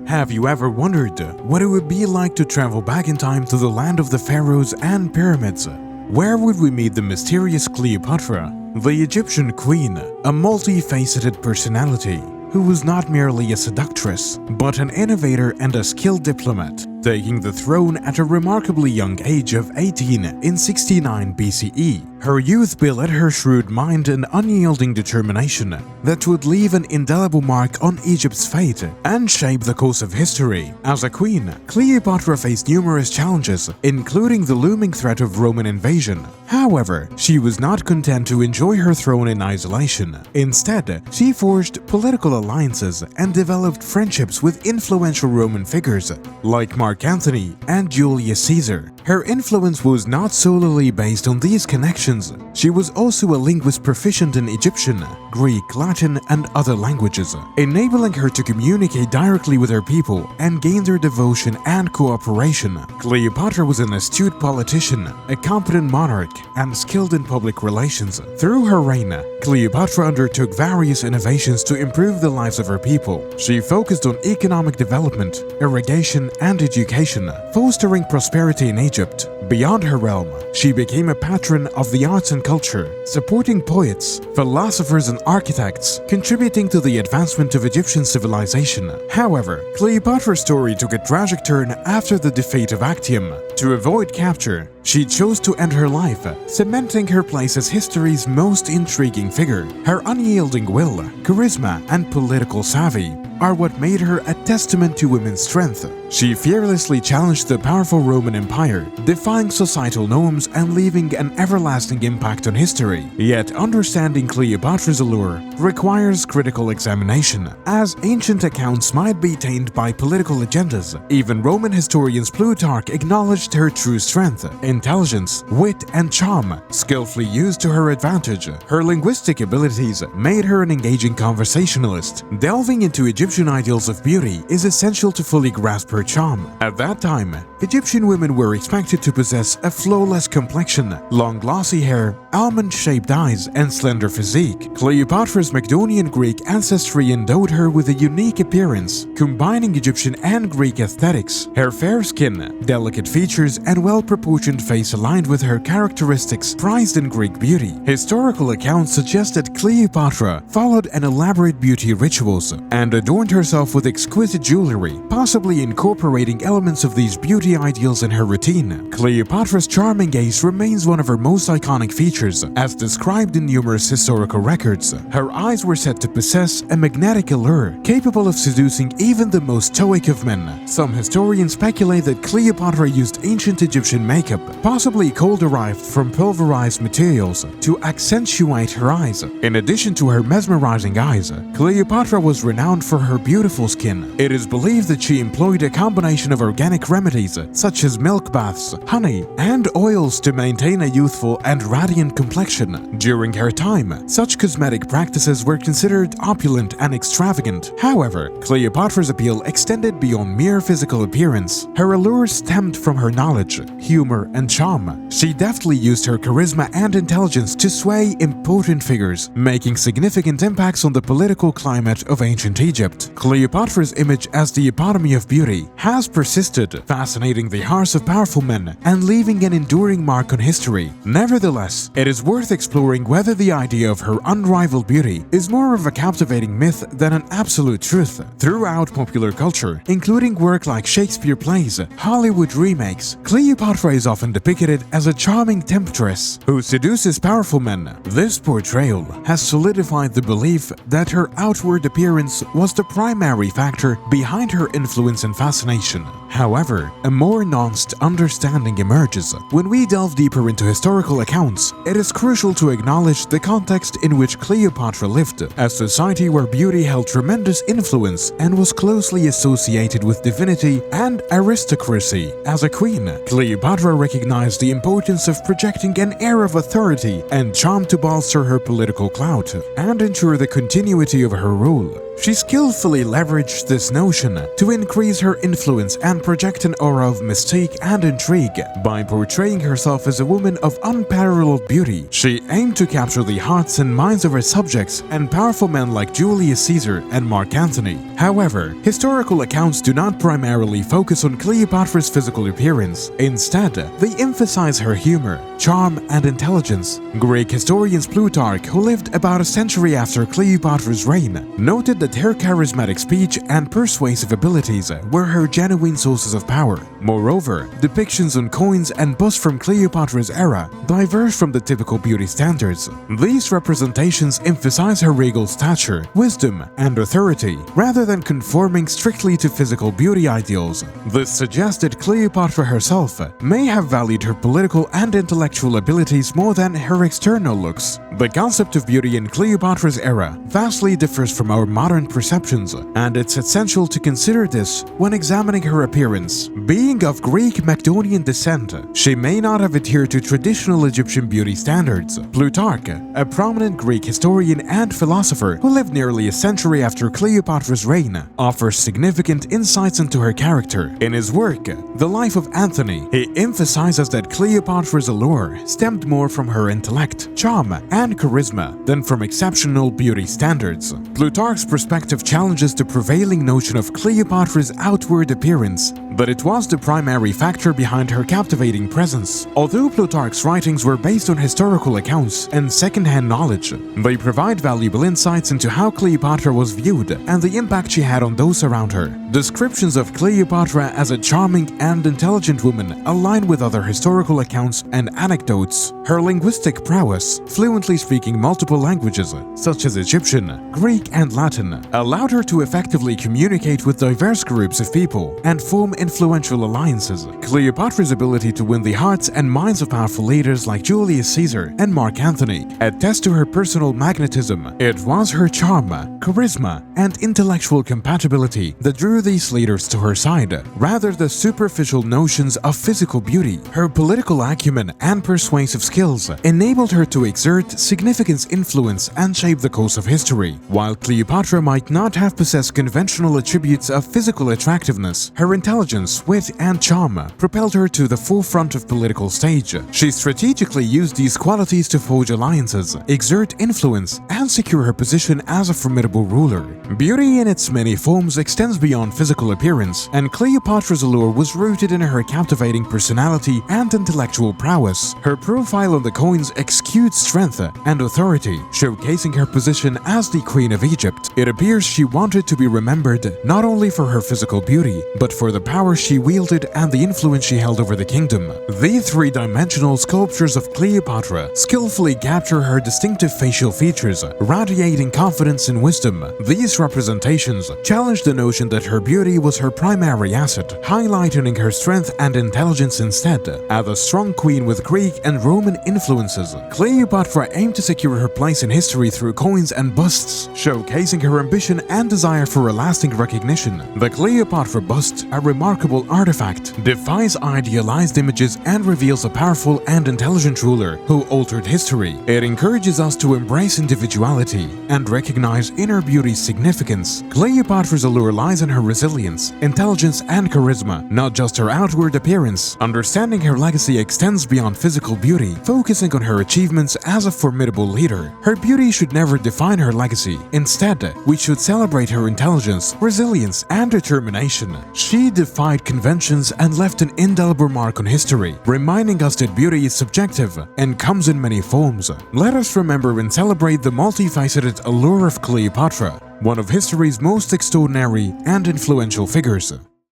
Have you ever wondered what it would be like to travel back in time to the land of the Pharaohs and Pyramids? Where would we meet the mysterious Cleopatra, the Egyptian queen, a multifaceted personality who was not merely a seductress, but an innovator and a skilled diplomat, taking the throne at a remarkably young age of 18 in 69 BCE. Her youth belied her shrewd mind and unyielding determination that would leave an indelible mark on Egypt's fate and shape the course of history. As a queen, Cleopatra faced numerous challenges, including the looming threat of Roman invasion. However, she was not content to enjoy her throne in isolation. Instead, she forged political alliances and developed friendships with influential Roman figures like Mark Antony and Julius Caesar. Her influence was not solely based on these connections. She was also a linguist proficient in Egyptian, Greek, Latin, and other languages, enabling her to communicate directly with her people and gain their devotion and cooperation. Cleopatra was an astute politician, a competent monarch, and skilled in public relations. Through her reign, Cleopatra undertook various innovations to improve the lives of her people. She focused on economic development, irrigation, and education, fostering prosperity in Egypt. Beyond her realm, she became a patron of the arts and culture, supporting poets, philosophers, and architects, contributing to the advancement of Egyptian civilization. However, Cleopatra's story took a tragic turn after the defeat of Actium. To avoid capture, she chose to end her life, cementing her place as history's most intriguing figure. Her unyielding will, charisma, and political savvy are what made her a testament to women's strength. She fearlessly challenged the powerful Roman Empire, defying societal norms and leaving an everlasting impact on history. Yet understanding Cleopatra's allure requires critical examination, as ancient accounts might be tainted by political agendas. Even Roman historians Plutarch acknowledged her true strength, intelligence, wit, and charm, skillfully used to her advantage. Her linguistic abilities made her an engaging conversationalist. Delving into Egyptian ideals of beauty is essential to fully grasp her charm. At that time, Egyptian women were expected to possess a flawless complexion, long glossy hair, almond-shaped eyes, and slender physique. Cleopatra's Macedonian Greek ancestry endowed her with a unique appearance, combining Egyptian and Greek aesthetics. Her fair skin, delicate features, and well-proportioned face aligned with her characteristics prized in Greek beauty. Historical accounts suggest that Cleopatra followed an elaborate beauty rituals and adorned herself with exquisite jewelry, possibly incorporating elements of these beauty ideals in her routine. Cleopatra's charming gaze remains one of her most iconic features, as described in numerous historical records. Her eyes were said to possess a magnetic allure, capable of seducing even the most stoic of men. Some historians speculate that Cleopatra used ancient Egyptian makeup, possibly coal-derived from pulverized materials, to accentuate her eyes. In addition to her mesmerizing eyes, Cleopatra was renowned for her beautiful skin. It is believed that she employed a combination of organic remedies such as milk baths, honey, and oils to maintain a youthful and radiant complexion. During her time, such cosmetic practices were considered opulent and extravagant. However, Cleopatra's appeal extended beyond mere physical appearance. Her allure stemmed from her knowledge, humor, and charm. She deftly used her charisma and intelligence to sway important figures, making significant impacts on the political climate of ancient Egypt. Cleopatra's image as the epitome of beauty has persisted, fascinating the hearts of powerful men and leaving an enduring mark on history. Nevertheless, it is worth exploring whether the idea of her unrivaled beauty is more of a captivating myth than an absolute truth. Throughout popular culture, including work like Shakespeare plays, Hollywood remakes, Cleopatra is often depicted as a charming temptress who seduces powerful men. This portrayal has solidified the belief that her outward appearance was the primary factor behind her influence and fascination. However, a more nuanced understanding emerges. When we delve deeper into historical accounts, it is crucial to acknowledge the context in which Cleopatra lived, a society where beauty held tremendous influence and was closely associated with divinity and aristocracy. As a queen, Cleopatra recognized the importance of projecting an air of authority and charm to bolster her political clout and ensure the continuity of her rule. She skillfully leveraged this notion to increase her influence and project an aura of mystique and intrigue. By portraying herself as a woman of unparalleled beauty, she aimed to capture the hearts and minds of her subjects and powerful men like Julius Caesar and Mark Antony. However, historical accounts do not primarily focus on Cleopatra's physical appearance. Instead, they emphasize her humor, charm, and intelligence. Greek historian Plutarch, who lived about a century after Cleopatra's reign, noted that her charismatic speech and persuasive abilities were her genuine sources of power. Moreover, depictions on coins and busts from Cleopatra's era diverge from the typical beauty standards. These representations emphasize her regal stature, wisdom, and authority, rather than conforming strictly to physical beauty ideals. This suggested Cleopatra herself may have valued her political and intellectual abilities more than her external looks. The concept of beauty in Cleopatra's era vastly differs from our modern perceptions, and it's essential to consider this when examining her appearance. Being of Greek Macedonian descent, she may not have adhered to traditional Egyptian beauty standards. Plutarch, a prominent Greek historian and philosopher who lived nearly a century after Cleopatra's reign, offers significant insights into her character. In his work, The Life of Antony, he emphasizes that Cleopatra's allure stemmed more from her intellect, charm, and charisma than from exceptional beauty standards. Plutarch's perspective challenges the prevailing notion of Cleopatra's outward appearance, but it was the primary factor behind her captivating presence. Although Plutarch's writings were based on historical accounts and second-hand knowledge, they provide valuable insights into how Cleopatra was viewed and the impact she had on those around her. Descriptions of Cleopatra as a charming and intelligent woman align with other historical accounts and anecdotes. Her linguistic prowess, fluently speaking multiple languages such as Egyptian, Greek, and Latin, allowed her to effectively communicate with diverse groups of people and form influential alliances. Cleopatra's ability to win the hearts and minds of powerful leaders like Julius Caesar and Mark Antony attest to her personal magnetism. It was her charm, charisma, and intellectual compatibility that drew these leaders to her side, rather than superficial notions of physical beauty. Her political acumen and persuasive skills enabled her to exert significant influence and shape the course of history. While Cleopatra might not have possessed conventional attributes of physical attractiveness, her intelligence, wit, and charm propelled her to the forefront of political stage. She strategically used these qualities to forge alliances, exert influence, and secure her position as a formidable ruler. Beauty in its many forms extends beyond physical appearance, and Cleopatra's allure was rooted in her captivating personality and intellectual prowess. Her profile on the coins exudes strength and authority, showcasing her position as the Queen of Egypt. It appears she wanted to be remembered not only for her physical beauty, but for the power she wielded and the influence she held over the kingdom. The three-dimensional sculptures of Cleopatra skillfully capture her distinctive facial features, radiating confidence and wisdom. These representations challenge the notion that her beauty was her primary asset, highlighting her strength and intelligence instead. As a strong queen with Greek and Roman influences, Cleopatra aimed to secure her place in history through coins and busts, showcasing her ambition and desire for a lasting recognition. The Cleopatra bust, a remarkable artifact, defies idealized images and reveals a powerful and intelligent ruler who altered history. It encourages us to embrace individuality and recognize inner beauty's significance. Cleopatra's allure lies in her resilience, intelligence, and charisma, not just her outward appearance. Understanding her legacy extends beyond physical beauty, focusing on her achievements as a formidable leader. Her beauty should never define her legacy. Instead, we should celebrate her intelligence, resilience, and determination. She defied conventions and left an indelible mark on history, reminding us that beauty is subjective and comes in many forms. Let us remember and celebrate the multifaceted allure of Cleopatra, one of history's most extraordinary and influential figures.